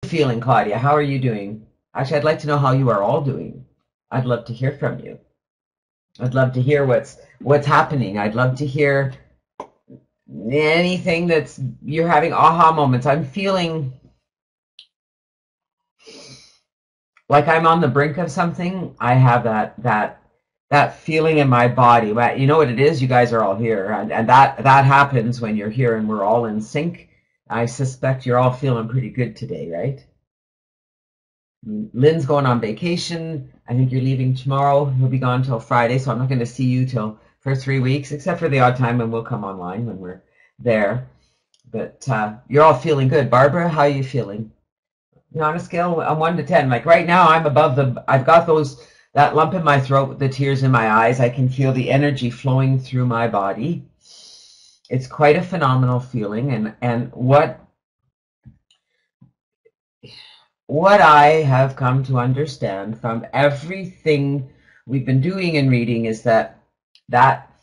feeling, Claudia? How are you doing? Actually, I'd like to know how you are all doing. I'd love to hear from you. I'd love to hear what's happening. I'd love to hear anything that's you're having aha moments. I'm feeling like I'm on the brink of something. I have that feeling in my body. But you know what it is? You guys are all here, and that happens when you're here and we're all in sync. I suspect you're all feeling pretty good today, right? Lynn's going on vacation. I think you're leaving tomorrow. You'll be gone till Friday, so I'm not going to see you till for 3 weeks, except for the odd time when we'll come online when we're there. But you're all feeling good. Barbara, how are you feeling? You know, on a scale of 1 to 10, like right now, I've got that lump in my throat, the tears in my eyes. I can feel the energy flowing through my body. It's quite a phenomenal feeling, and what I have come to understand from everything we've been doing and reading is that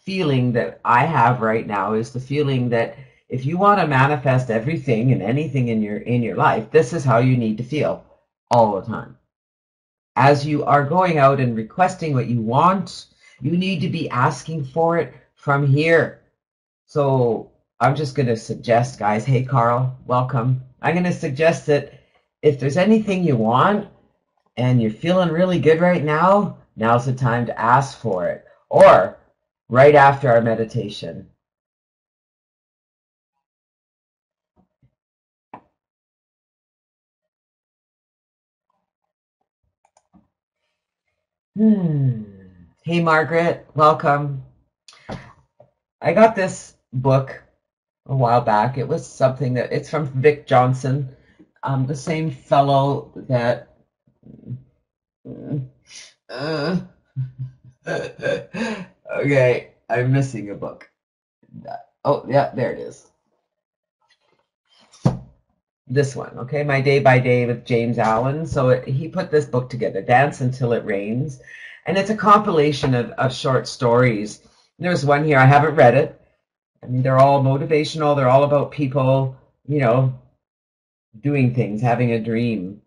feeling that I have right now is the feeling that if you want to manifest everything and anything in your life, this is how you need to feel all the time. As you are going out and requesting what you want, you need to be asking for it from here. So I'm just going to suggest, guys, hey, Carl, welcome. I'm going to suggest that if there's anything you want and you're feeling really good right now, now's the time to ask for it. Or right after our meditation. Hey, Margaret, welcome. I got this book a while back. It was something it's from Vic Johnson, the same fellow that. Okay, I'm missing a book. Oh, yeah, there it is. This one, okay, My Day by Day with James Allen. So he put this book together, Dance Until It Rains, and it's a compilation of short stories. There's one here, I haven't read it. I mean, they're all motivational. They're all about people, doing things, having a dream.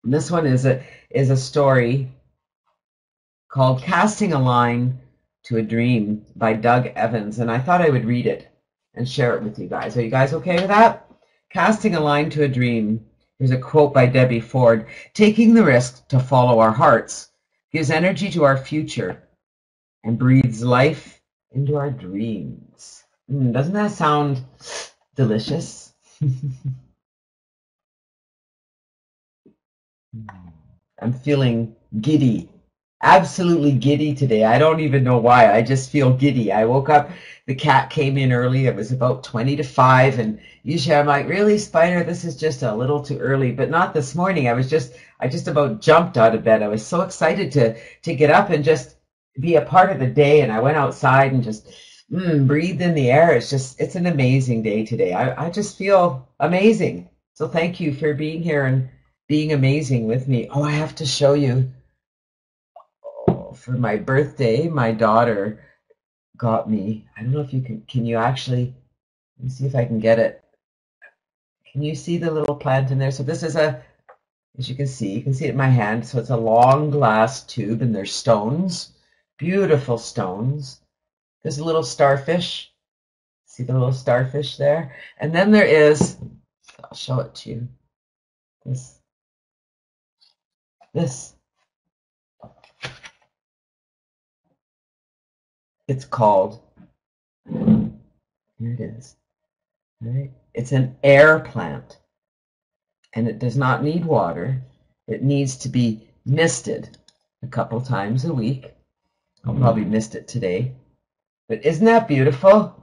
And this one is a story called Casting a Line to a Dream by Doug Evans, and I thought I would read it and share it with you guys. Are you guys okay with that? Casting a Line to a Dream. Here's a quote by Debbie Ford. Taking the risk to follow our hearts gives energy to our future and breathes life into our dreams. Doesn't that sound delicious? I'm feeling giddy, absolutely giddy today. I don't even know why. I just feel giddy. I woke up, the cat came in early. It was about 20 to 5. And usually I'm like, really, Spider, this is just a little too early. But not this morning. I just about jumped out of bed. I was so excited to get up and just be a part of the day. And I went outside and just breathed in the air. It's an amazing day today. I just feel amazing. So thank you for being here and being amazing with me. Oh, I have to show you. Oh, for my birthday, my daughter got me. I don't know if can you actually, let me see if I can get it. Can you see the little plant in there? So this is as you can see it in my hand. So it's a long glass tube and there's stones, beautiful stones. There's a little starfish. See the little starfish there? And then there is, I'll show it to you. This. It's called, here it is. Right? It's an air plant, and it does not need water. It needs to be misted a couple times a week. I'll probably mist it today. But isn't that beautiful?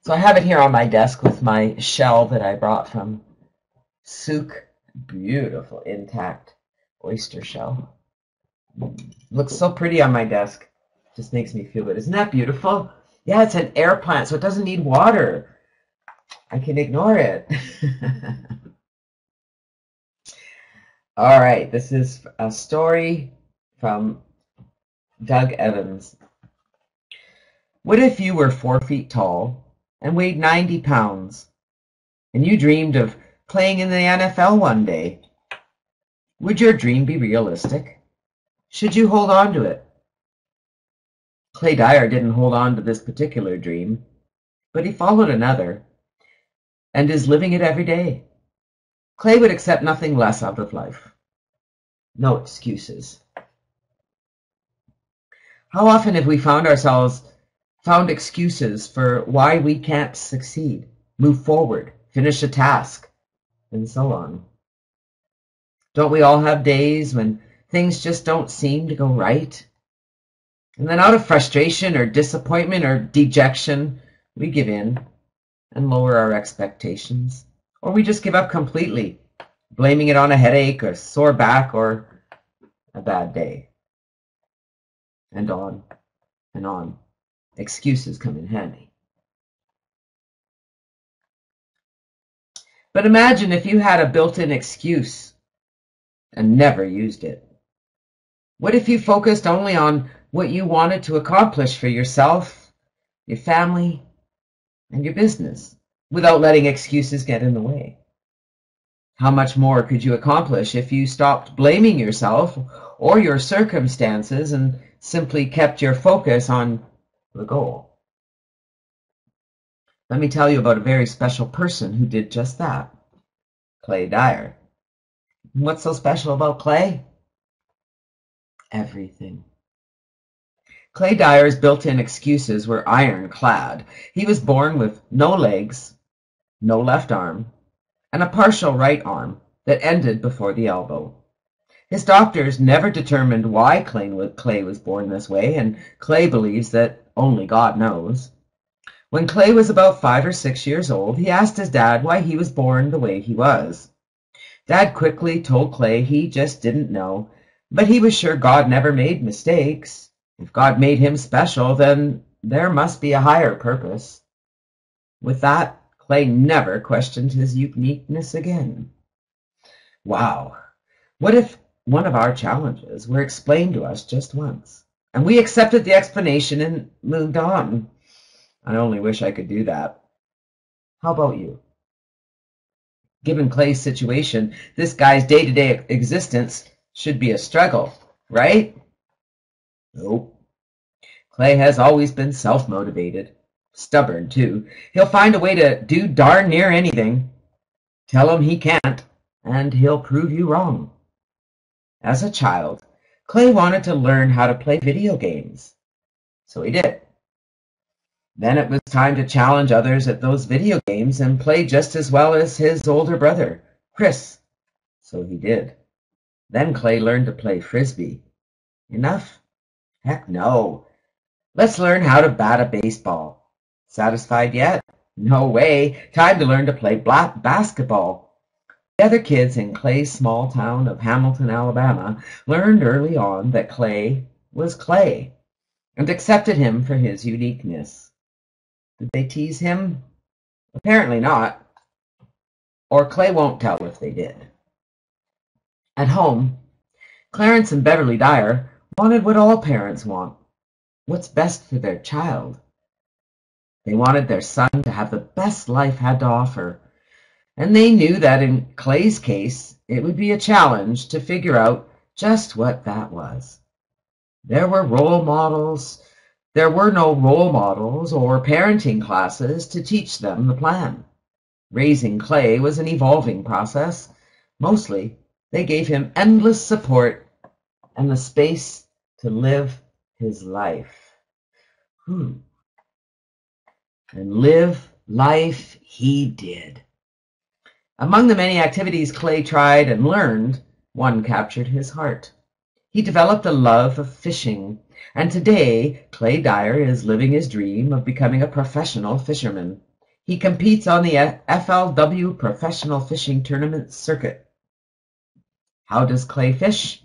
So I have it here on my desk with my shell that I brought from Souk. Beautiful, intact oyster shell. Looks so pretty on my desk. Just makes me feel good. Isn't that beautiful? Yeah, it's an air plant, so it doesn't need water. I can ignore it. All right, this is a story from Doug Evans. What if you were 4 feet tall and weighed 90 pounds, and you dreamed of playing in the NFL one day. Would your dream be realistic? Should you hold on to it? Clay Dyer didn't hold on to this particular dream, but he followed another and is living it every day. Clay would accept nothing less out of life. No excuses. How often have we found excuses for why we can't succeed, move forward, finish a task, and so on? Don't we all have days when things just don't seem to go right? And then out of frustration or disappointment or dejection, we give in and lower our expectations. Or we just give up completely, blaming it on a headache or sore back or a bad day. And on and on. Excuses come in handy. But imagine if you had a built-in excuse and never used it. What if you focused only on what you wanted to accomplish for yourself, your family, and your business, without letting excuses get in the way? How much more could you accomplish if you stopped blaming yourself or your circumstances and simply kept your focus on the goal? Let me tell you about a very special person who did just that. Clay Dyer. What's so special about Clay? Everything. Clay Dyer's built-in excuses were ironclad. He was born with no legs, no left arm, and a partial right arm that ended before the elbow. His doctors never determined why Clay was born this way, and Clay believes that only God knows. When Clay was about 5 or 6 years old, he asked his dad why he was born the way he was. Dad quickly told Clay he just didn't know, but he was sure God never made mistakes. If God made him special, then there must be a higher purpose. With that, Clay never questioned his uniqueness again. Wow! What if one of our challenges were explained to us just once, and we accepted the explanation and moved on? I only wish I could do that. How about you? Given Clay's situation, this guy's day-to-day existence should be a struggle, right? Nope. Clay has always been self-motivated. Stubborn, too. He'll find a way to do darn near anything. Tell him he can't, and he'll prove you wrong. As a child, Clay wanted to learn how to play video games. So he did. Then it was time to challenge others at those video games and play just as well as his older brother, Chris. So he did. Then Clay learned to play frisbee. Enough? Heck no. Let's learn how to bat a baseball. Satisfied yet? No way. Time to learn to play basketball. The other kids in Clay's small town of Hamilton, Alabama, learned early on that Clay was Clay and accepted him for his uniqueness. Did they tease him? Apparently not. Or Clay won't tell if they did. At home, Clarence and Beverly Dyer wanted what all parents want. What's best for their child. They wanted their son to have the best life had to offer, and they knew that in Clay's case, it would be a challenge to figure out just what that was. There were no role models or parenting classes to teach them the plan. Raising Clay was an evolving process. Mostly, they gave him endless support and the space to live his life. And live life he did. Among the many activities Clay tried and learned, one captured his heart. He developed a love of fishing, and today Clay Dyer is living his dream of becoming a professional fisherman. He competes on the FLW Professional Fishing Tournament circuit. How does Clay fish?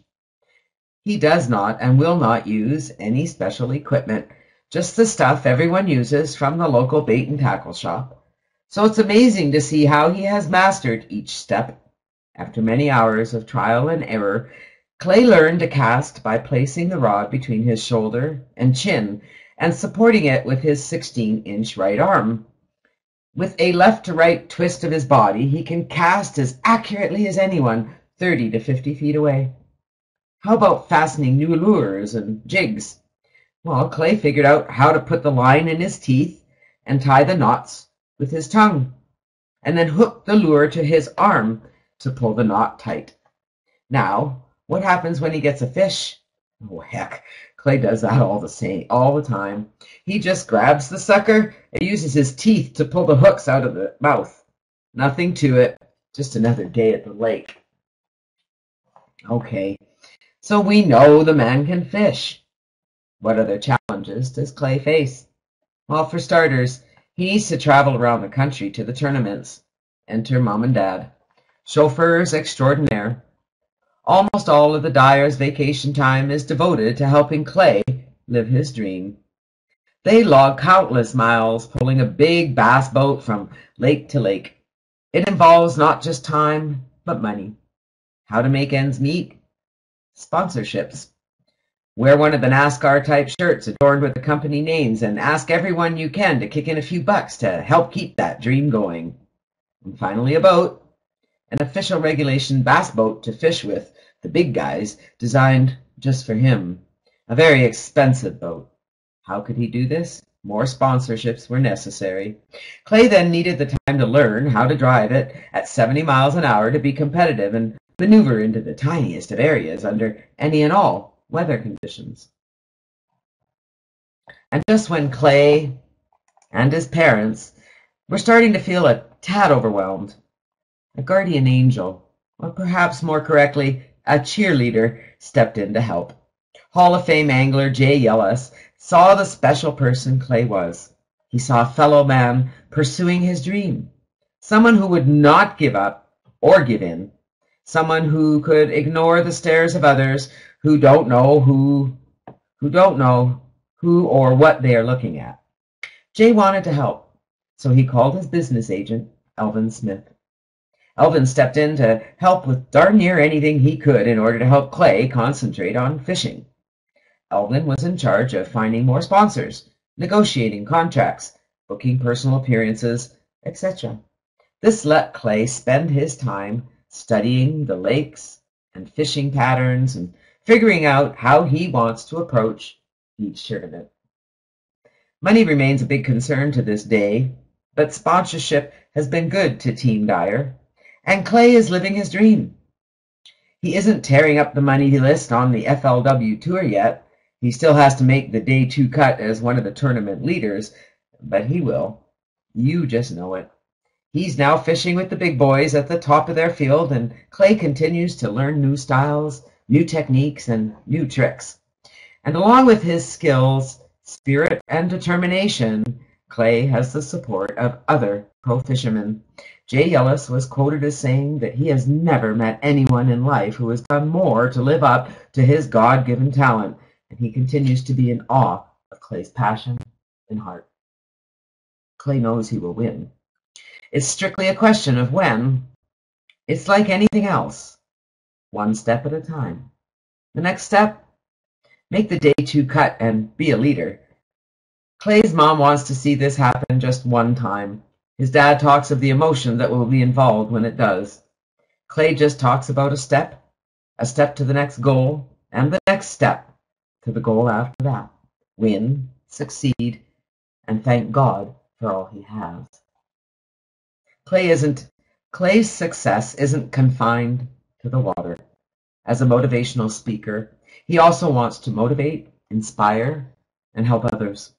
He does not and will not use any special equipment, just the stuff everyone uses from the local bait and tackle shop. So it's amazing to see how he has mastered each step. After many hours of trial and error, Clay learned to cast by placing the rod between his shoulder and chin and supporting it with his 16-inch right arm. With a left to right twist of his body, he can cast as accurately as anyone 30 to 50 feet away. How about fastening new lures and jigs? Well, Clay figured out how to put the line in his teeth and tie the knots with his tongue, and then hook the lure to his arm to pull the knot tight. Now, what happens when he gets a fish? Oh, heck, Clay does that all the time. He just grabs the sucker and uses his teeth to pull the hooks out of the mouth. Nothing to it, just another day at the lake. Okay, so we know the man can fish. What other challenges does Clay face? Well, for starters, he needs to travel around the country to the tournaments. Enter mom and dad. Chauffeurs extraordinaire. Almost all of the Dyer's vacation time is devoted to helping Clay live his dream. They log countless miles pulling a big bass boat from lake to lake. It involves not just time, but money. How to make ends meet? Sponsorships. Wear one of the NASCAR-type shirts adorned with the company names and ask everyone you can to kick in a few bucks to help keep that dream going. And finally, a boat. An official regulation bass boat to fish with the big guys, designed just for him. A very expensive boat. How could he do this? More sponsorships were necessary. Clay then needed the time to learn how to drive it at 70 miles an hour to be competitive and maneuver into the tiniest of areas under any and all weather conditions. And just when Clay and his parents were starting to feel a tad overwhelmed, a guardian angel, or perhaps more correctly, a cheerleader, stepped in to help. Hall of Fame angler Jay Yellis saw the special person Clay was. He saw a fellow man pursuing his dream, someone who would not give up or give in, someone who could ignore the stares of others who don't know who or what they are looking at. Jay wanted to help, so he called his business agent, Elvin Smith. Elvin stepped in to help with darn near anything he could in order to help Clay concentrate on fishing. Elvin was in charge of finding more sponsors, negotiating contracts, booking personal appearances, etc. This let Clay spend his time studying the lakes and fishing patterns and figuring out how he wants to approach each tournament. Money remains a big concern to this day, but sponsorship has been good to Team Dyer, and Clay is living his dream. He isn't tearing up the money list on the FLW Tour yet. He still has to make the Day 2 cut as one of the tournament leaders, but he will. You just know it. He's now fishing with the big boys at the top of their field, and Clay continues to learn new styles, new techniques, and new tricks. And along with his skills, spirit, and determination, Clay has the support of other pro fishermen. Jay Ellis was quoted as saying that he has never met anyone in life who has done more to live up to his God-given talent, and he continues to be in awe of Clay's passion and heart. Clay knows he will win. It's strictly a question of when. It's like anything else, one step at a time. The next step, make the Day 2 cut and be a leader. Clay's mom wants to see this happen just one time. His dad talks of the emotion that will be involved when it does. Clay just talks about a step to the next goal, and the next step to the goal after that. Win, succeed, and thank God for all he has. Clay's success isn't confined to the water. As a motivational speaker, he also wants to motivate, inspire, and help others.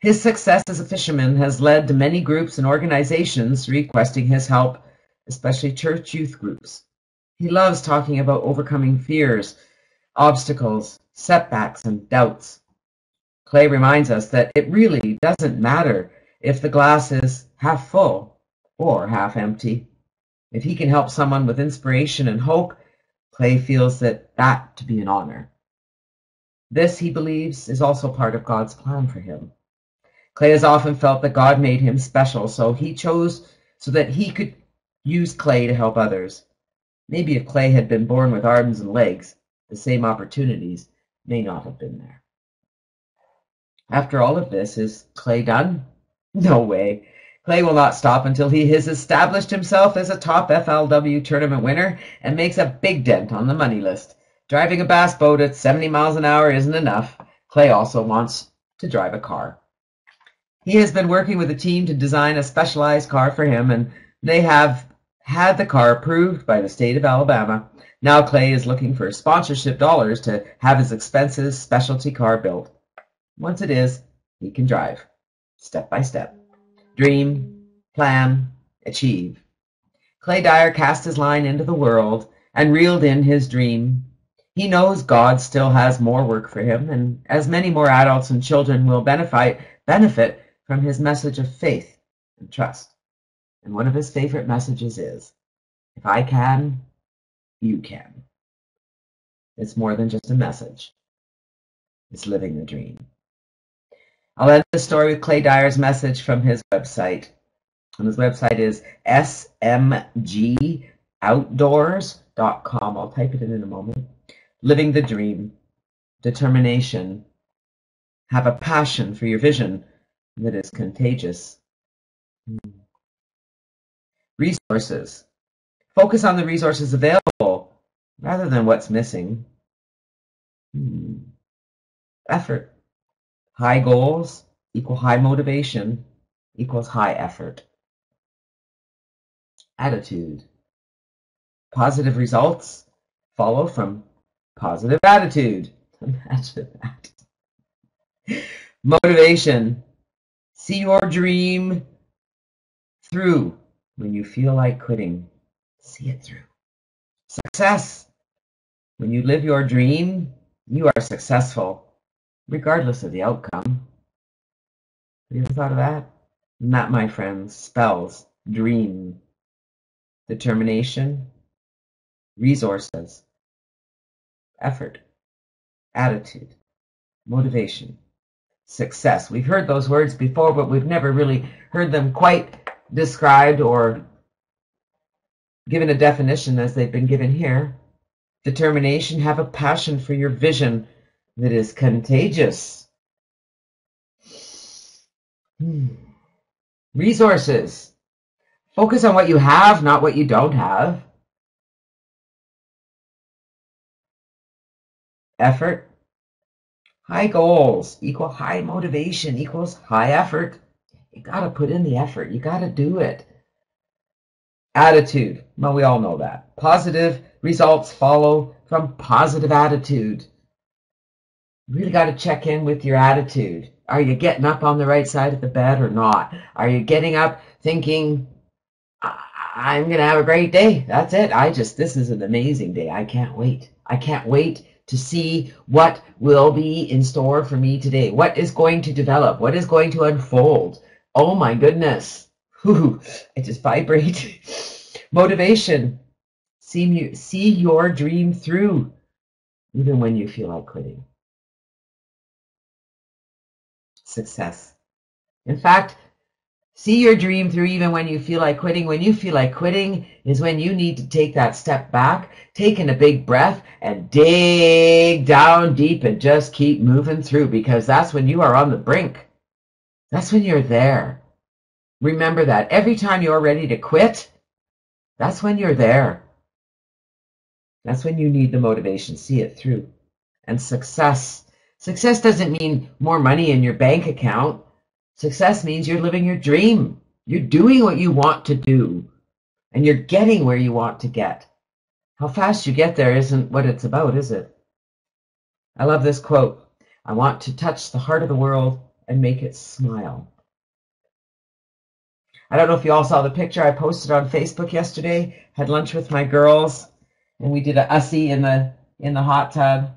His success as a fisherman has led to many groups and organizations requesting his help, especially church youth groups. He loves talking about overcoming fears, obstacles, setbacks, and doubts. Clay reminds us that it really doesn't matter if the glass is half full or half empty. If he can help someone with inspiration and hope, Clay feels that to be an honor. This, he believes, is also part of God's plan for him. Clay has often felt that God made him special, so he chose so that he could use Clay to help others. Maybe if Clay had been born with arms and legs, the same opportunities may not have been there. After all of this, is Clay done? No way. Clay will not stop until he has established himself as a top FLW tournament winner and makes a big dent on the money list. Driving a bass boat at 70 miles an hour isn't enough. Clay also wants to drive a car. He has been working with a team to design a specialized car for him, and they have had the car approved by the state of Alabama. Now Clay is looking for sponsorship dollars to have his expensive specialty car built. Once it is, he can drive, step by step. Dream, plan, achieve. Clay Dyer cast his line into the world and reeled in his dream. He knows God still has more work for him, and as many more adults and children will benefit from his message of faith and trust. And one of his favorite messages is, if I can, you can. It's more than just a message. It's living the dream. I'll end the story with Clay Dyer's message from his website. And his website is smgoutdoors.com. I'll type it in a moment. Living the dream. Determination. Have a passion for your vision that is contagious. Resources. Focus on the resources available rather than what's missing. Effort. High goals equal high motivation equals high effort. Attitude. Positive results follow from positive attitude. Imagine that. Motivation. See your dream through when you feel like quitting. See it through. Success. When you live your dream, you are successful, regardless of the outcome. Have you ever thought of that? And that, my friends, spells dream. Determination, resources, effort, attitude, motivation, success. We've heard those words before, but we've never really heard them quite described or given a definition as they've been given here. Determination, have a passion for your vision that is contagious. Resources. Focus on what you have, not what you don't have. Effort. High goals equal high motivation equals high effort. You got to put in the effort. You got to do it. Attitude. Well, we all know that. Positive results follow from positive attitude. You really got to check in with your attitude. Are you getting up on the right side of the bed or not? Are you getting up thinking, I'm going to have a great day. That's it. This is an amazing day. I can't wait. I can't wait to see what will be in store for me today. What is going to develop? What is going to unfold? Oh my goodness. Whew, I just vibrate. Motivation. See your dream through, even when you feel like quitting. Success. In fact, see your dream through even when you feel like quitting. When you feel like quitting is when you need to take that step back, take in a big breath, and dig down deep and just keep moving through, because that's when you are on the brink. That's when you're there. Remember that. Every time you're ready to quit, that's when you're there. That's when you need the motivation. See it through. And success. Success doesn't mean more money in your bank account. Success means you're living your dream. You're doing what you want to do. And you're getting where you want to get. How fast you get there isn't what it's about, is it? I love this quote. I want to touch the heart of the world and make it smile. I don't know if you all saw the picture I posted on Facebook yesterday. Had lunch with my girls, and we did a ussy in the hot tub.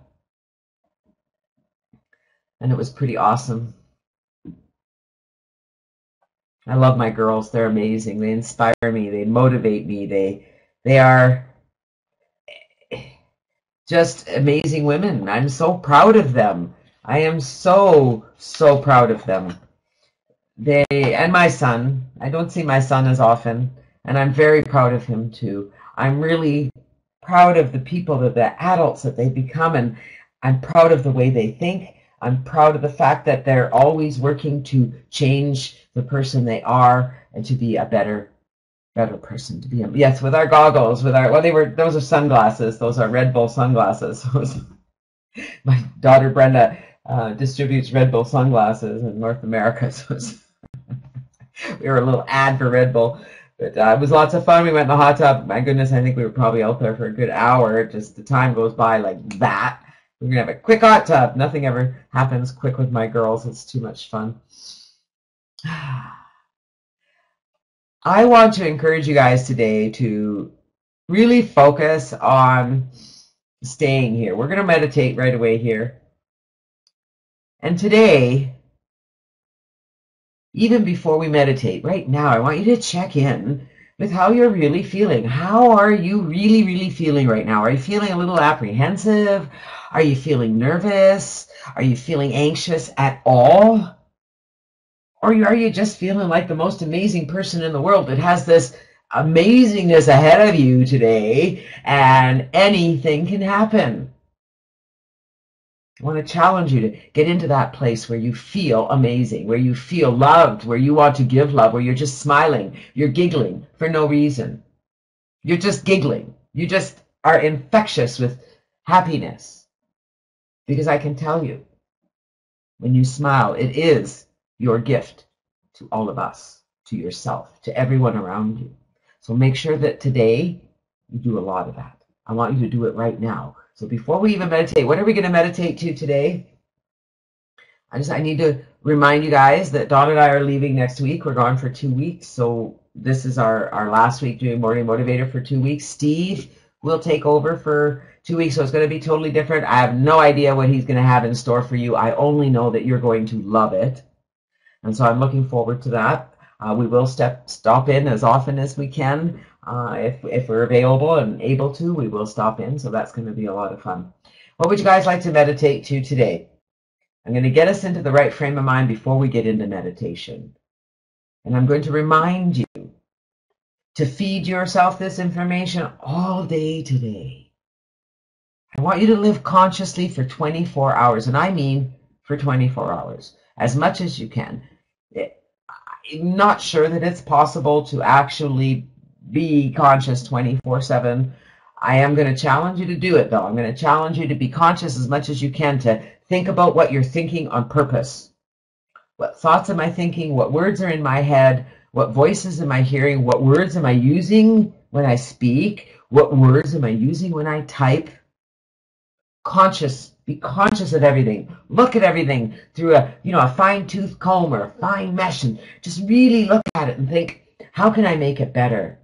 And it was pretty awesome. I love my girls. They're amazing. They inspire me. They motivate me. They are just amazing women. I'm so proud of them. I am so proud of them. They and my son. I don't see my son as often, and I'm very proud of him too. I'm really proud of the people, the adults that they become, and I'm proud of the way they think. I'm proud of the fact that they're always working to change the person they are and to be a better person. To be yes, with our goggles, with our those are sunglasses. Those are Red Bull sunglasses. My daughter Brenda distributes Red Bull sunglasses in North America, so we were a little ad for Red Bull. But it was lots of fun. We went in the hot tub. My goodness, I think we were probably out there for a good hour. Just the time goes by like that. We're going to have a quick hot tub. Nothing ever happens quick with my girls. It's too much fun. I want to encourage you guys today to really focus on staying here. We're going to meditate right away here. And today, even before we meditate, right now, I want you to check in with how you're really feeling. How are you really, really feeling right now? Are you feeling a little apprehensive? Are you feeling nervous? Are you feeling anxious at all? Or are you just feeling like the most amazing person in the world that has this amazingness ahead of you today and anything can happen? I want to challenge you to get into that place where you feel amazing, where you feel loved, where you want to give love, where you're just smiling, you're giggling for no reason. You're just giggling. You just are infectious with happiness. Because I can tell you, when you smile, it is your gift to all of us, to yourself, to everyone around you. So make sure that today you do a lot of that. I want you to do it right now. So before we even meditate, what are we going to meditate to today? I need to remind you guys that Dawn and I are leaving next week. We're gone for 2 weeks. So this is our last week doing Morning Motivator for 2 weeks. Steve will take over for 2 weeks. So it's going to be totally different. I have no idea what he's going to have in store for you. I only know that you're going to love it. And so I'm looking forward to that. We will stop in as often as we can. If we're available and able to, we will stop in. So that's going to be a lot of fun. What would you guys like to meditate to today? I'm going to get us into the right frame of mind before we get into meditation. And I'm going to remind you to feed yourself this information all day today. I want you to live consciously for 24 hours. And I mean for 24 hours, as much as you can. I'm not sure that it's possible to actually be conscious 24/7. I am going to challenge you to do it, though. I'm going to challenge you to be conscious as much as you can, to think about what you're thinking on purpose. What thoughts am I thinking? What words are in my head? What voices am I hearing? What words am I using when I speak? What words am I using when I type? Be conscious of everything. Look at everything through a fine-tooth comb or a fine mesh, and just really look at it and think, how can I make it better?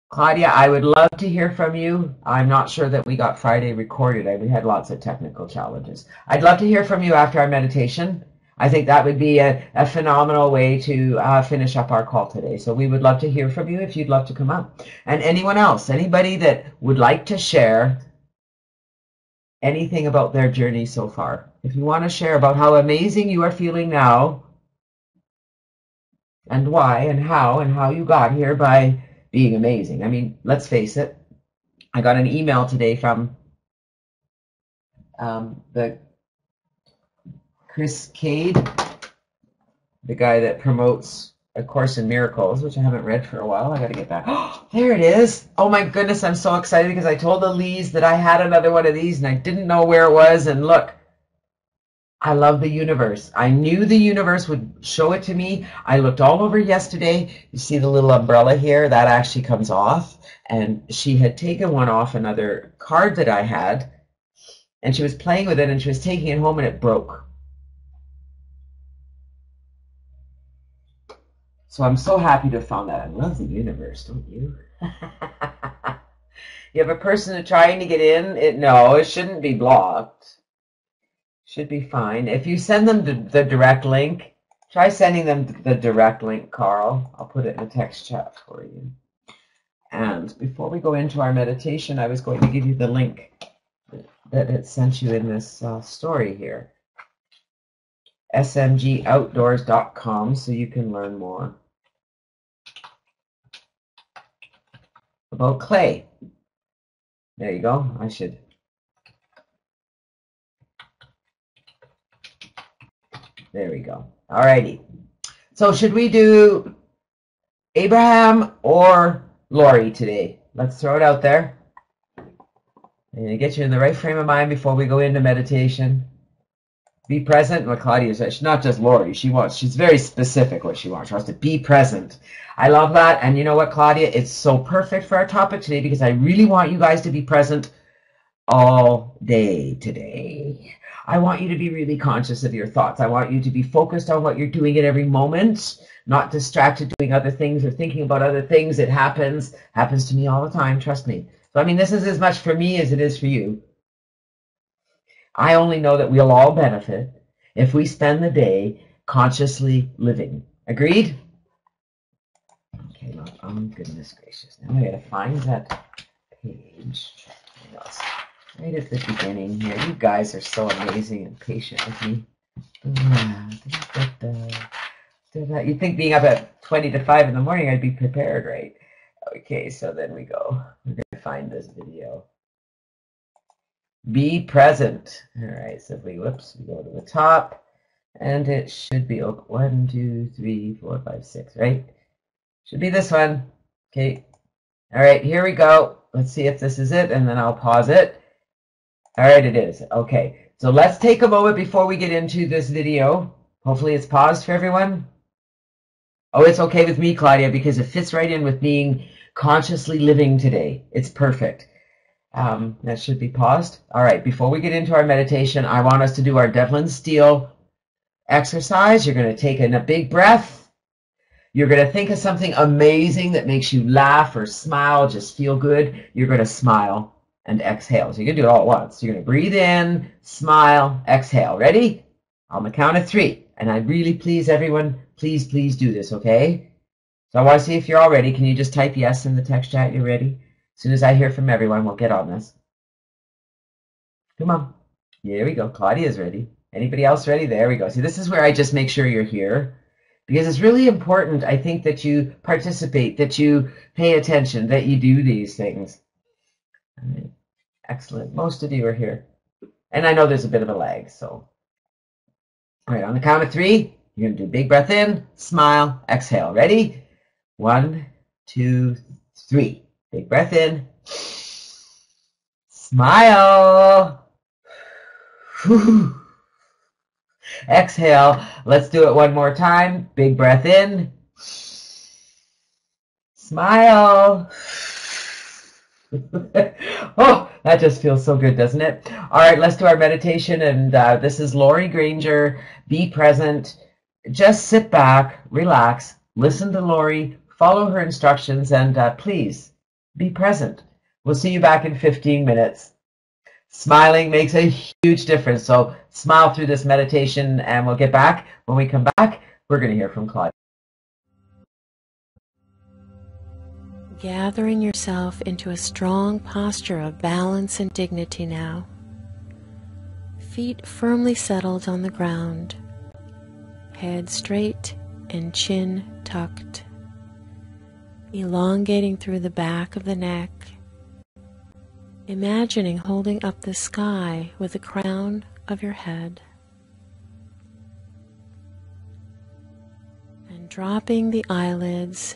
Claudia, I would love to hear from you. I'm not sure that we got Friday recorded. We had lots of technical challenges. I'd love to hear from you after our meditation. I think that would be a phenomenal way to finish up our call today. So we would love to hear from you if you'd love to come up. And anyone else, anybody that would like to share anything about their journey so far. If you want to share about how amazing you are feeling now and why and how you got here by being amazing. I mean, let's face it. I got an email today from the Chris Cade, the guy that promotes A Course in Miracles, which I haven't read for a while. I got to get that. Oh, there it is. Oh my goodness, I'm so excited because I told Elise that I had another one of these and I didn't know where it was. And look, I love the universe. I knew the universe would show it to me. I looked all over yesterday. You see the little umbrella here? That actually comes off. And she had taken one off another card that I had. And she was playing with it and she was taking it home and it broke. So I'm so happy to have found that. I love the universe, don't you? You have a person trying to get in? No, it shouldn't be blocked. Should be fine. If you send them the direct link, try sending them the direct link, Carl. I'll put it in a text chat for you. And before we go into our meditation, I was going to give you the link that it sent you in this story here. smgoutdoors.com, so you can learn more about clay. There you go. I should There we go. Alrighty. So should we do Abraham or Lori today? Let's throw it out there. I'm going to get you in the right frame of mind before we go into meditation. Be present. What Claudia said, she's not just Lori. She's very specific what she wants. She wants to be present. I love that. And you know what, Claudia? It's so perfect for our topic today because I really want you guys to be present all day today. I want you to be really conscious of your thoughts. I want you to be focused on what you're doing at every moment, not distracted doing other things or thinking about other things. It happens to me all the time, trust me. So, I mean, this is as much for me as it is for you. I only know that we'll all benefit if we spend the day consciously living. Agreed? Okay, well, oh goodness gracious. Now I gotta find that page. Right at the beginning here. You guys are so amazing and patient with me. You'd think being up at 20 to 5 in the morning I'd be prepared, right? Okay, so then we go. We're going to find this video. Be present. All right, so if we go to the top, and it should be 1, 2, 3, 4, 5, 6, right? Should be this one. Okay. All right, here we go. Let's see if this is it, and then I'll pause it. All right, it is. Okay, so let's take a moment before we get into this video. Hopefully it's paused for everyone. Oh, it's okay with me, Claudia, because it fits right in with being consciously living today. It's perfect. That should be paused. All right, before we get into our meditation, I want us to do our Devlin Steele exercise. You're going to take in a big breath. You're going to think of something amazing that makes you laugh or smile, just feel good. You're going to smile and exhale. So you're going to do it all at once. You're going to breathe in, smile, exhale. Ready? On the count of 3. And I really please everyone, please do this, okay? So I want to see if you're all ready. Can you just type yes in the text chat? You're ready? As soon as I hear from everyone, we'll get on this. Come on. Here we go. Claudia's ready. Anybody else ready? There we go. See, this is where I just make sure you're here. Because it's really important, I think, that you participate, that you pay attention, that you do these things. All right. Excellent. Most of you are here. And I know there's a bit of a lag, so. All right, on the count of 3, you're going to do a big breath in, smile, exhale. Ready? 1, 2, 3. Big breath in. Smile. Exhale. Let's do it one more time. Big breath in. Smile. Oh, that just feels so good, doesn't it? All right, let's do our meditation. And this is Lori Granger. Be present. Just sit back, relax, listen to Lori, follow her instructions, and please be present. We'll see you back in 15 minutes. Smiling makes a huge difference. So smile through this meditation, and we'll get back. When we come back, we're going to hear from Claudia. Gathering yourself into a strong posture of balance and dignity now. Feet firmly settled on the ground. Head straight and chin tucked. Elongating through the back of the neck. Imagining holding up the sky with the crown of your head. And dropping the eyelids,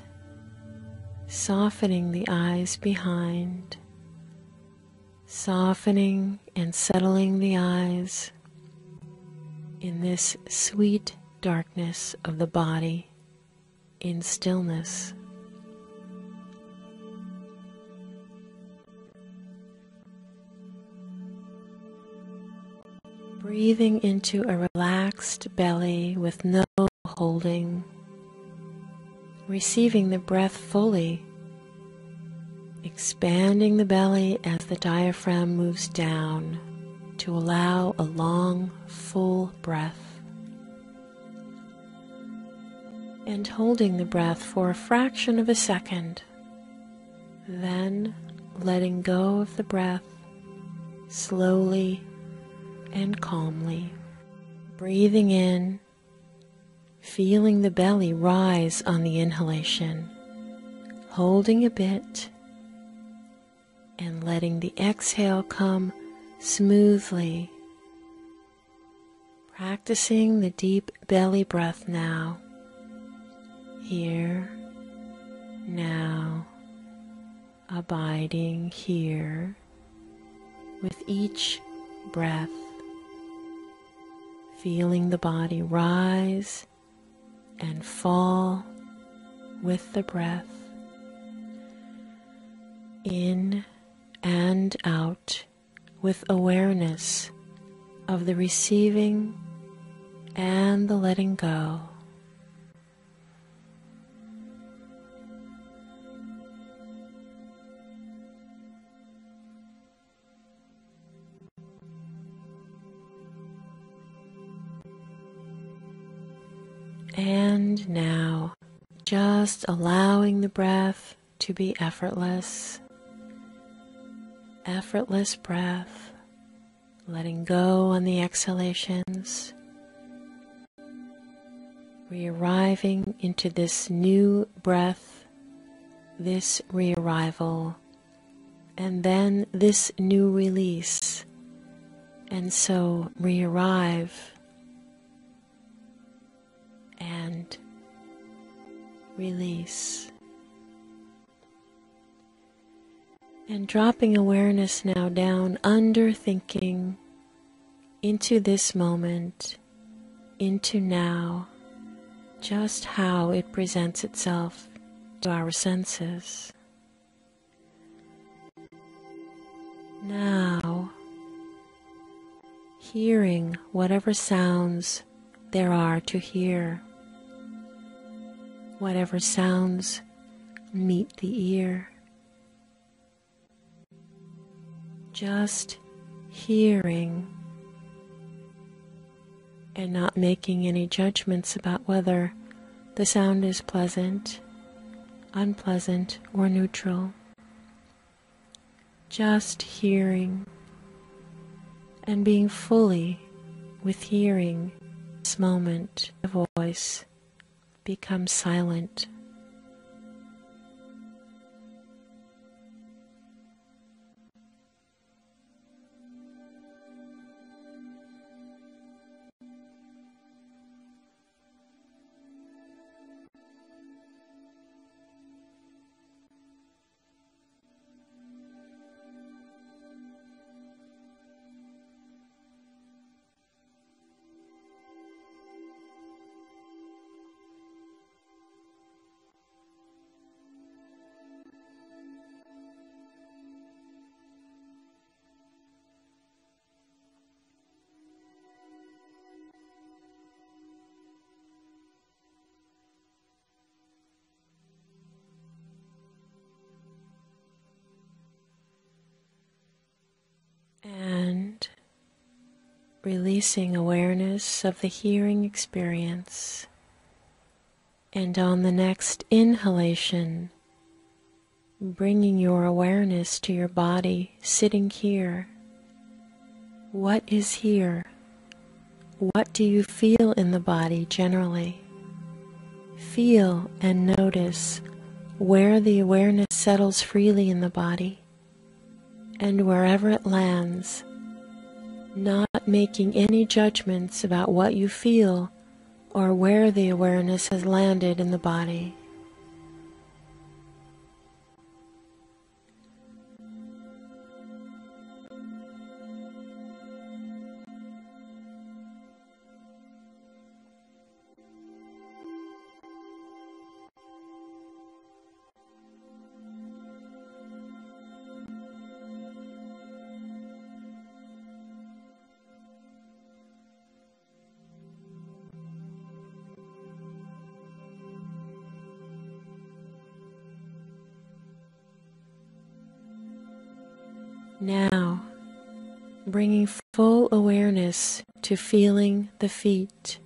softening the eyes behind, softening and settling the eyes in this sweet darkness of the body, in stillness. Breathing into a relaxed belly with no holding. Receiving the breath fully. Expanding the belly as the diaphragm moves down to allow a long, full breath. And holding the breath for a fraction of a second. Then letting go of the breath slowly and calmly. Breathing in, feeling the belly rise on the inhalation, holding a bit, and letting the exhale come smoothly. Practicing the deep belly breath now, here, now, abiding here with each breath, feeling the body rise and fall with the breath, in and out with awareness of the receiving and the letting go. And now, just allowing the breath to be effortless. Effortless breath, letting go on the exhalations. Re-arriving into this new breath, this re-arrival, and then this new release. And so re-arrive and release. And dropping awareness now down under thinking into this moment, into now, just how it presents itself to our senses. Now, hearing whatever sounds there are to hear, whatever sounds meet the ear. Just hearing and not making any judgments about whether the sound is pleasant, unpleasant, or neutral. Just hearing and being fully with hearing. This moment, the voice becomes silent. And releasing awareness of the hearing experience. And on the next inhalation, bringing your awareness to your body sitting here. What is here? What do you feel in the body generally? Feel and notice where the awareness settles freely in the body. And wherever it lands, not making any judgments about what you feel or where the awareness has landed in the body. Now, bringing full awareness to feeling the feet.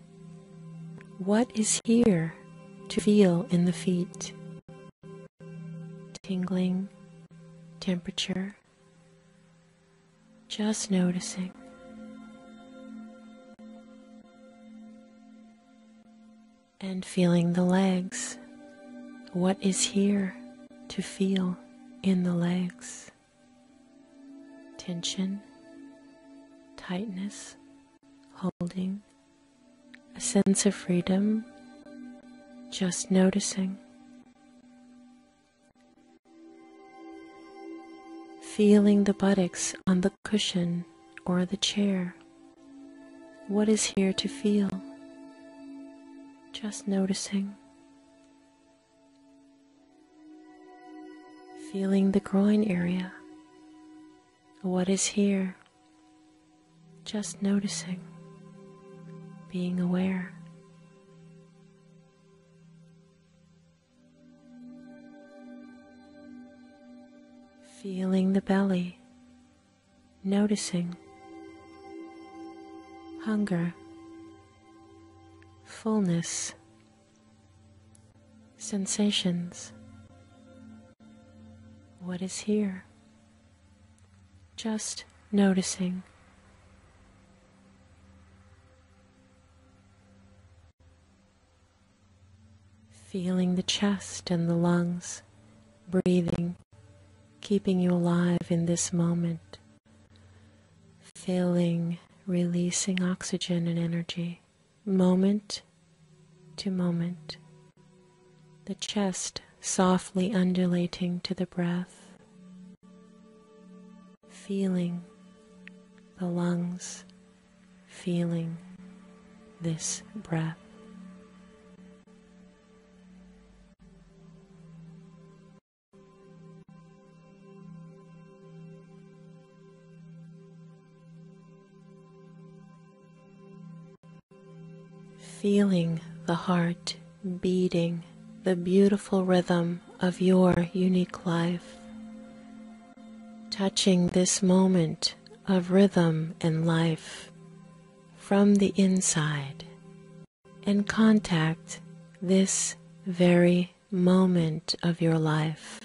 What is here to feel in the feet? Tingling, temperature, just noticing. And feeling the legs. What is here to feel in the legs? Tension, tightness, holding, a sense of freedom, just noticing. Feeling the buttocks on the cushion or the chair. What is here to feel? Just noticing. Feeling the groin area. What is here? Just noticing. Being aware. Feeling the belly. Noticing. Hunger. Fullness. Sensations. What is here? Just noticing. Feeling the chest and the lungs, breathing, keeping you alive in this moment. Filling, releasing oxygen and energy, moment to moment. The chest softly undulating to the breath. Feeling the lungs, feeling this breath. Feeling the heart beating the beautiful rhythm of your unique life. Touching this moment of rhythm and life from the inside and contact this very moment of your life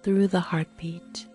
through the heartbeat.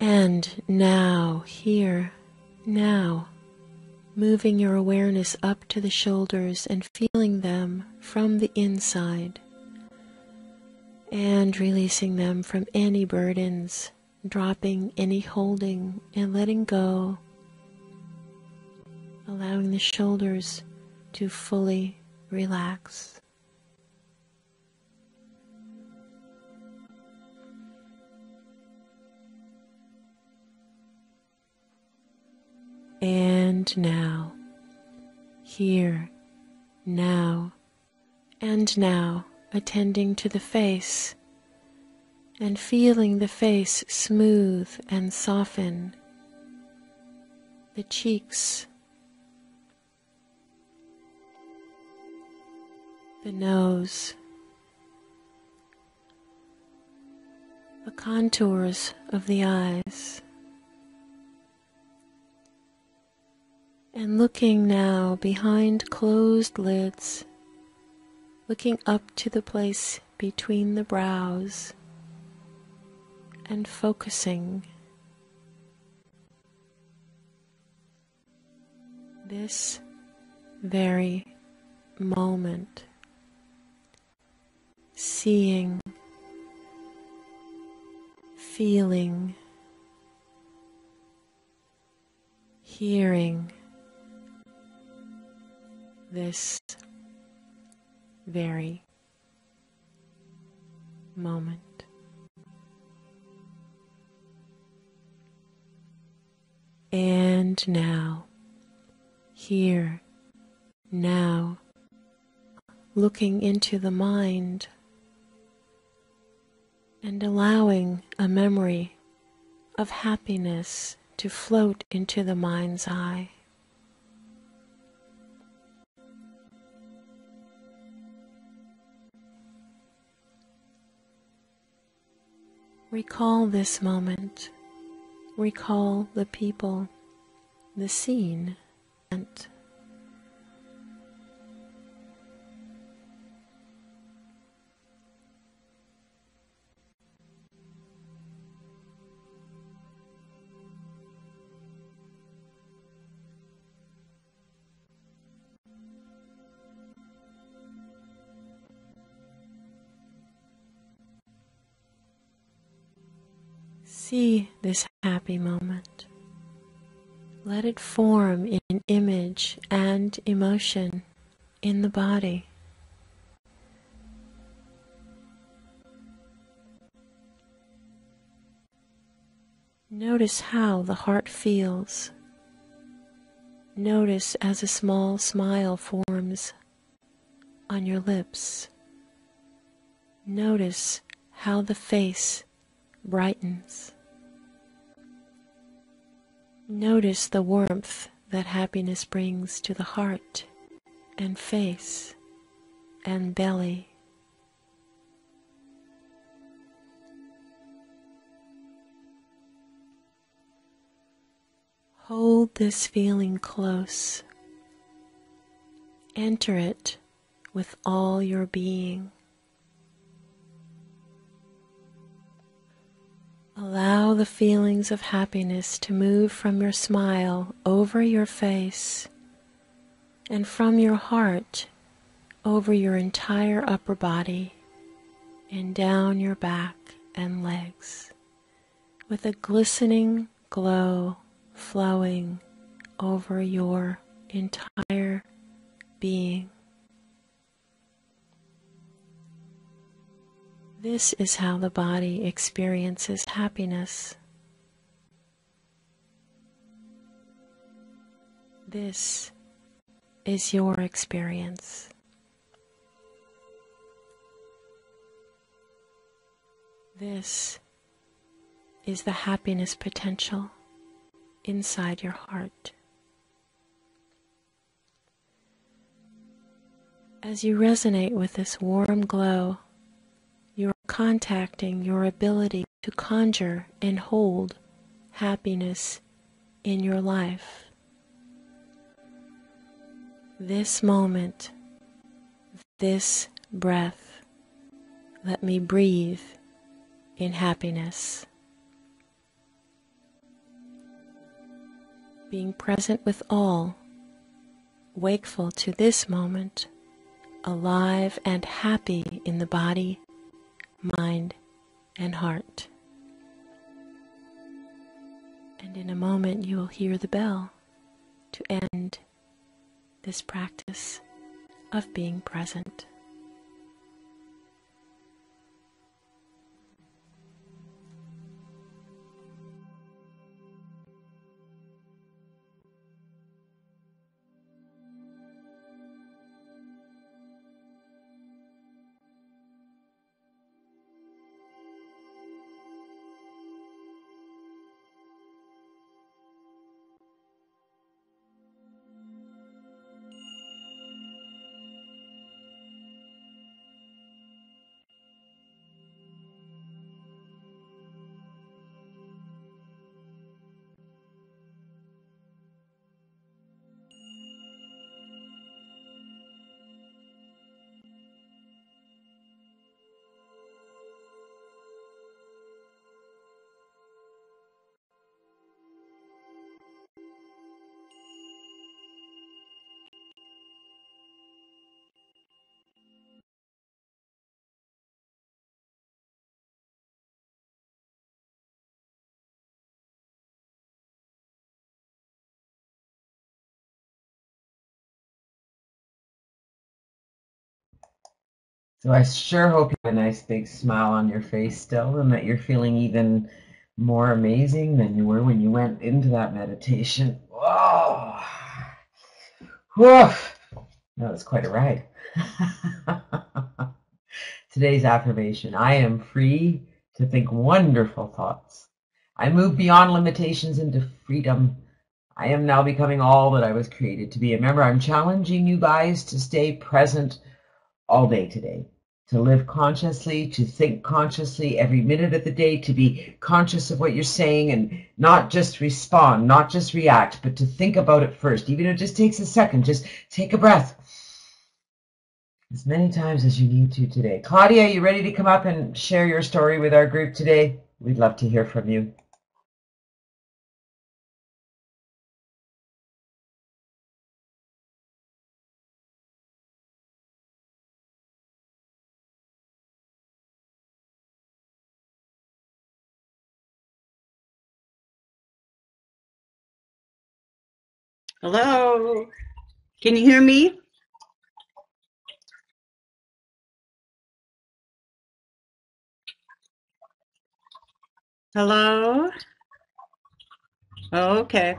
And now, here, now, moving your awareness up to the shoulders and feeling them from the inside and releasing them from any burdens, dropping any holding and letting go, allowing the shoulders to fully relax. And now, here, now, and now, attending to the face and feeling the face smooth and soften, the cheeks, the nose, the contours of the eyes. And looking now behind closed lids, looking up to the place between the brows and focusing this very moment, seeing, feeling, hearing this very moment. And now, here, now, looking into the mind and allowing a memory of happiness to float into the mind's eye. Recall this moment Recall the people, the scene, and see this happy moment. Let it form in image and emotion in the body. Notice how the heart feels. Notice as a small smile forms on your lips. Notice how the face brightens. Notice the warmth that happiness brings to the heart and face and belly. Hold this feeling close. Enter it with all your being. Allow the feelings of happiness to move from your smile over your face and from your heart over your entire upper body and down your back and legs, with a glistening glow flowing over your entire being. This is how the body experiences happiness. This is your experience. This is the happiness potential inside your heart. As you resonate with this warm glow, you are contacting your ability to conjure and hold happiness in your life. This moment, this breath, let me breathe in happiness. Being present with all, wakeful to this moment, alive and happy in the body, mind, and heart. And in a moment you will hear the bell to end this practice of being present. So I sure hope you have a nice big smile on your face still, and that you're feeling even more amazing than you were when you went into that meditation. Oh, whew. That was quite a ride. Today's affirmation: I am free to think wonderful thoughts. I move beyond limitations into freedom. I am now becoming all that I was created to be. Remember, I'm challenging you guys to stay present all day today. to live consciously, to think consciously every minute of the day, to be conscious of what you're saying and not just respond, not just react, but to think about it first. Even if it just takes a second, just take a breath as many times as you need to today. Claudia, you ready to come up and share your story with our group today? We'd love to hear from you. Hello, can you hear me? Hello? Oh, okay.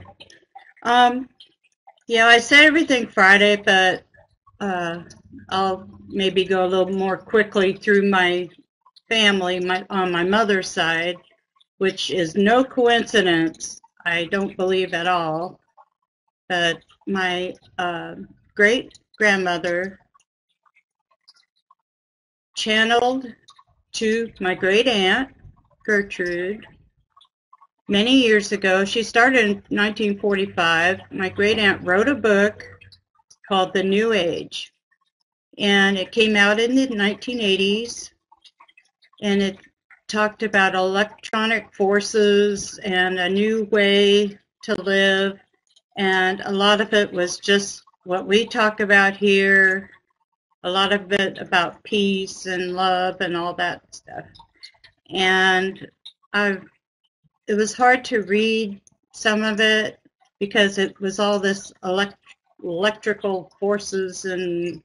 Yeah, I said everything Friday, but I'll maybe go a little more quickly through my family, on my mother's side, which is no coincidence, I don't believe at all, but my great grandmother channeled to my great aunt Gertrude many years ago. She started in 1945. My great aunt wrote a book called The New Age, and it came out in the 1980s, and it talked about electronic forces and a new way to live, and a lot of it was just what we talk about here, a lot of it about peace and love and all that stuff. And it was hard to read some of it because it was all this electrical forces and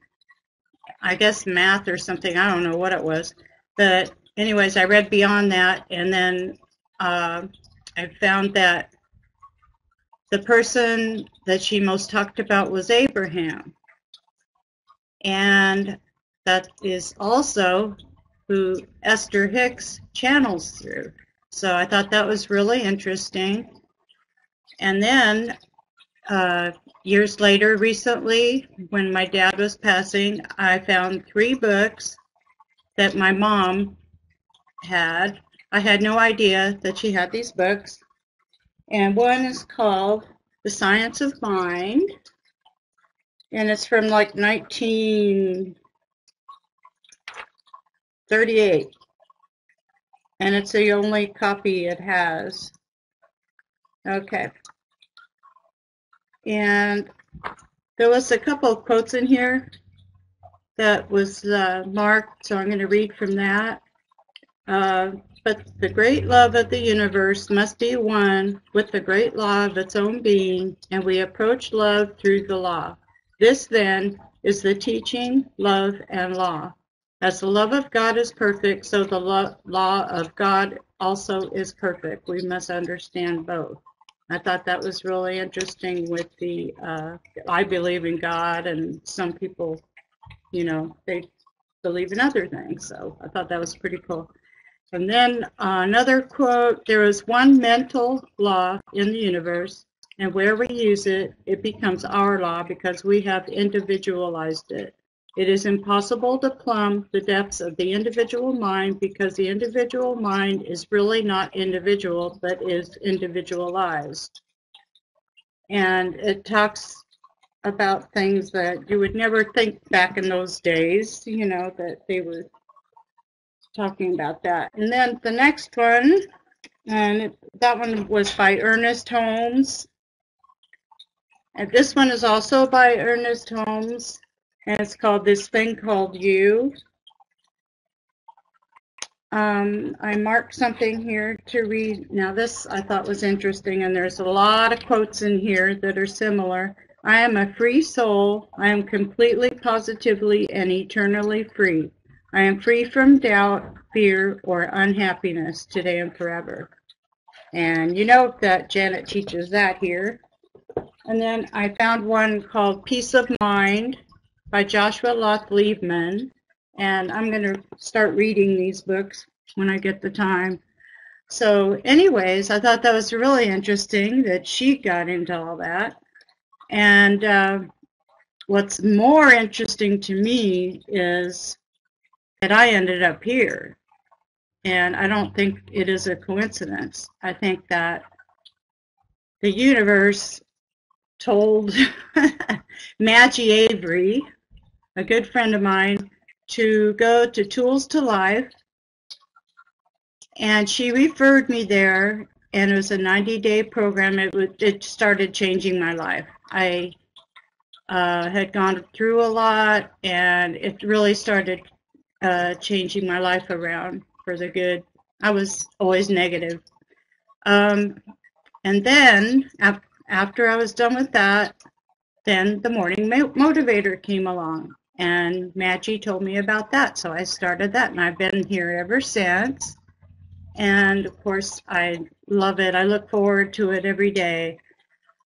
I guess math or something. I don't know what it was. But anyways, I read beyond that, and then I found that the person that she most talked about was Abraham. And that is also who Esther Hicks channels through. So I thought that was really interesting. And then years later, recently, when my dad was passing, I found 3 books that my mom had. I had no idea that she had these books. And one is called The Science of Mind, and it's from like 1938. And it's the only copy it has. Okay. And there was a couple of quotes in here that was marked, so I'm going to read from that. But the great love of the universe must be one with the great law of its own being, and we approach love through the law. This, then, is the teaching, love, and law. As the love of God is perfect, so the law of God also is perfect. We must understand both. I thought that was really interesting with the, I believe in God, and some people, they believe in other things. So I thought that was pretty cool. And then another quote, there is one mental law in the universe, and where we use it, it becomes our law because we have individualized it. It is impossible to plumb the depths of the individual mind because the individual mind is really not individual, but is individualized. And it talks about things that you would never think back in those days, that they were talking about that. And then the next one, and that one was by Ernest Holmes. And this one is also by Ernest Holmes, and it's called This Thing Called You. I marked something here to read. Now this I thought was interesting, and there's a lot of quotes in here that are similar. I am a free soul. I am completely, positively, and eternally free. I am free from doubt, fear, or unhappiness today and forever. And you know that Janet teaches that here. And then I found one called Peace of Mind by Joshua Loth Liebman. And I'm going to start reading these books when I get the time. So anyways, I thought that was really interesting that she got into all that. And what's more interesting to me is I ended up here. And I don't think it is a coincidence. I think that the universe told Maggie Avery, a good friend of mine, to go to Tools to Life, and she referred me there, and it was a 90-day program. It started changing my life. I had gone through a lot, and it really started changing my life around for the good. I was always negative. And then after I was done with that, then the Morning Motivator came along, and Maggie told me about that. So I started that, and I've been here ever since. And of course, I love it. I look forward to it every day.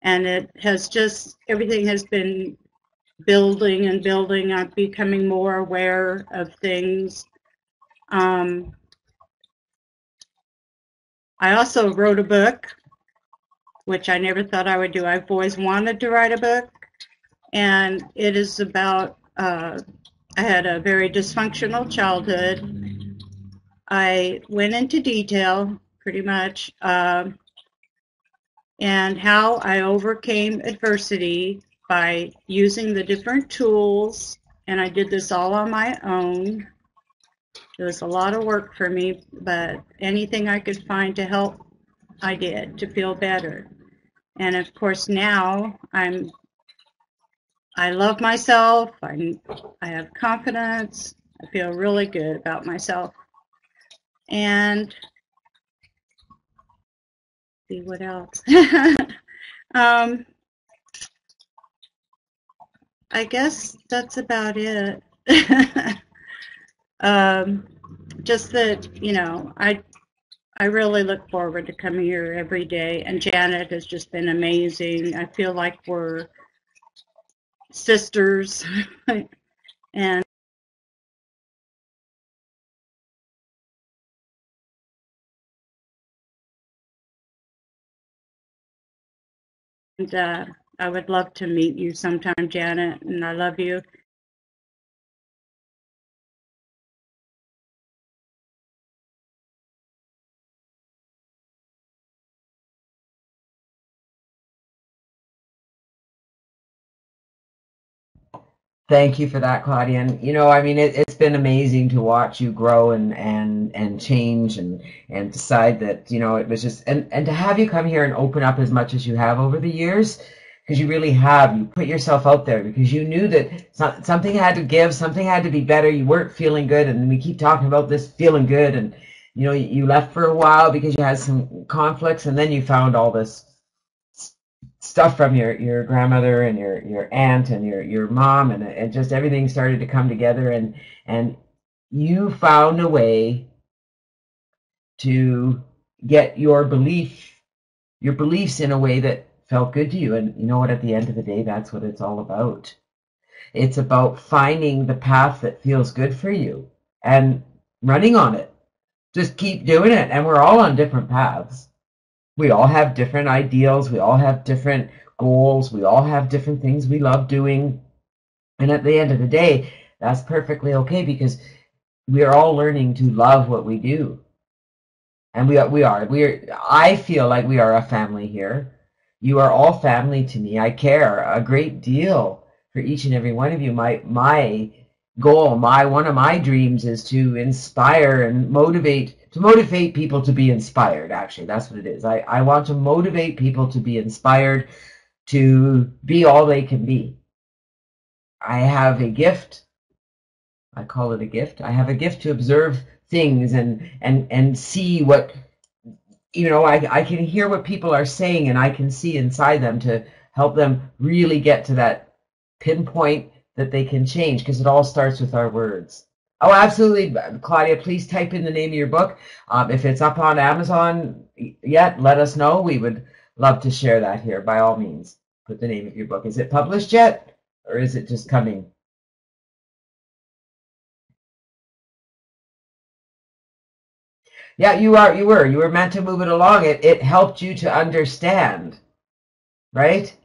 And it has just, everything has been building and building. I'm becoming more aware of things. I also wrote a book, which I never thought I would do. I've always wanted to write a book, and it is about, I had a very dysfunctional childhood. I went into detail, pretty much, and how I overcame adversity by using the different tools, and I did this all on my own. It was a lot of work for me, but anything I could find to help, I did, to feel better. And of course now I love myself. I have confidence. I feel really good about myself. And see what else. I guess that's about it. Just that, I really look forward to coming here every day. And Janet has just been amazing. I feel like we're sisters. And I would love to meet you sometime, Janet, and I love you. Thank you for that, Claudia. And I mean, it's been amazing to watch you grow and change and decide that it was just and to have you come here and open up as much as you have over the years, because you really have. You put yourself out there because you knew that something had to give, something had to be better. You weren't feeling good, and we keep talking about this feeling good, and you left for a while because you had some conflicts, and then you found all this stuff from your grandmother and your aunt and your mom, and just everything started to come together, and you found a way to get your beliefs in a way that felt good to you. And you know what, at the end of the day, that's what it's all about. It's about finding the path that feels good for you and running on it. Just keep doing it. And we're all on different paths. We all have different ideals. We all have different goals. We all have different things we love doing. And at the end of the day, that's perfectly okay, because we are all learning to love what we do. And I feel like we are a family here. You are all family to me. I care a great deal for each and every one of you. My goal, one of my dreams is to inspire and motivate people to be inspired. Actually, that's what it is. I want to motivate people to be inspired to be all they can be. I have a gift. I call it a gift. I have a gift to observe things and see what, I can hear what people are saying, and I can see inside them to help them really get to that pinpoint that they can change, because it all starts with our words. Oh, absolutely. Claudia, please type in the name of your book. If it's up on Amazon yet, let us know. We would love to share that here, by all means. Put the name of your book. Is it published yet, or is it just coming? Yeah, you were meant to move it along. It helped you to understand, right?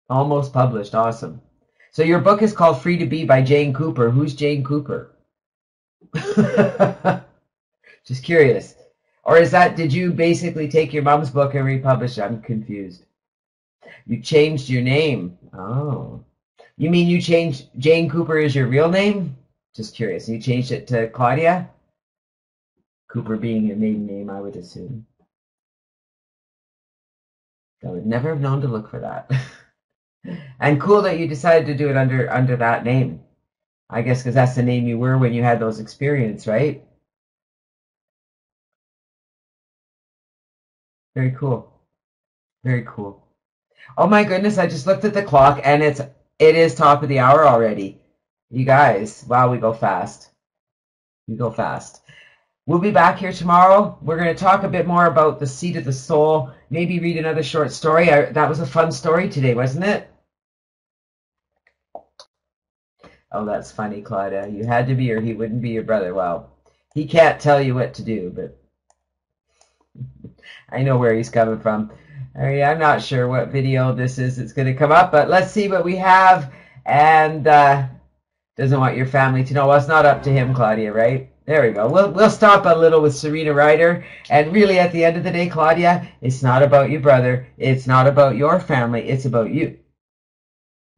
Almost published. Awesome. So your book is called Free to Be by Jane Cooper. Who's Jane Cooper? Just curious. Or did you basically take your mom's book and republish it? I'm confused. You changed your name. Oh. You mean you changed Jane Cooper is your real name? Just curious. You changed it to Claudia? Cooper being your maiden name, I would assume. I would never have known to look for that. And cool that you decided to do it under that name. I guess because that's the name you were when you had those experiences, right? Very cool. Very cool. Oh my goodness, I just looked at the clock and it is top of the hour already. You guys, wow, we go fast. We go fast. We'll be back here tomorrow. We're going to talk a bit more about the seat of the soul. Maybe read another short story. That was a fun story today, wasn't it? Oh, that's funny, Claudia. You had to be or he wouldn't be your brother. Well, he can't tell you what to do, but I know where he's coming from. I'm not sure what video this is that's going to come up, but let's see what we have. And doesn't want your family to know. Well, it's not up to him, Claudia, right? There we go. We'll stop a little with Serena Ryder. And really, at the end of the day, Claudia, it's not about your brother. It's not about your family. It's about you.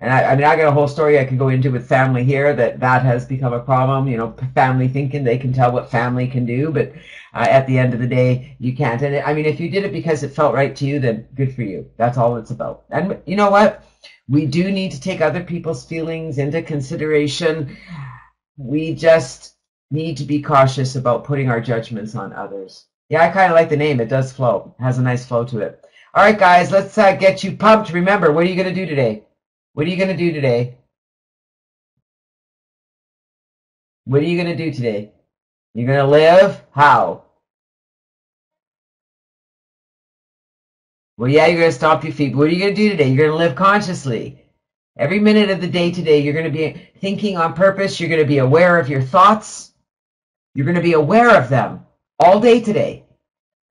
And I mean, I got a whole story I could go into with family here that has become a problem. You know, family thinking they can tell what family can do, but at the end of the day, you can't. And I mean, if you did it because it felt right to you, then good for you. That's all it's about. And you know what? We do need to take other people's feelings into consideration. We just need to be cautious about putting our judgments on others. Yeah, I kind of like the name. It does flow. It has a nice flow to it. All right, guys, let's get you pumped. Remember, what are you going to do today? What are you going to do today? What are you going to do today? You're going to live? How? Well, yeah, you're going to stomp your feet. But what are you going to do today? You're going to live consciously. Every minute of the day today, you're going to be thinking on purpose. You're going to be aware of your thoughts. You're going to be aware of them all day today.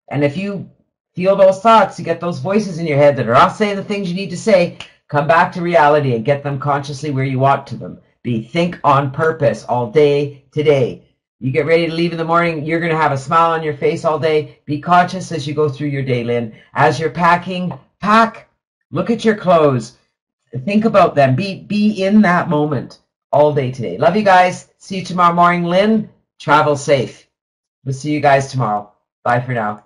And if you feel those thoughts, you get those voices in your head that are not saying the things you need to say, come back to reality and get them consciously where you want to them. Think on purpose all day today. You get ready to leave in the morning, you're going to have a smile on your face all day. Be conscious as you go through your day, Lynn. As you're packing, pack. Look at your clothes. Think about them. Be in that moment all day today. Love you guys. See you tomorrow morning, Lynn. Travel safe. We'll see you guys tomorrow. Bye for now.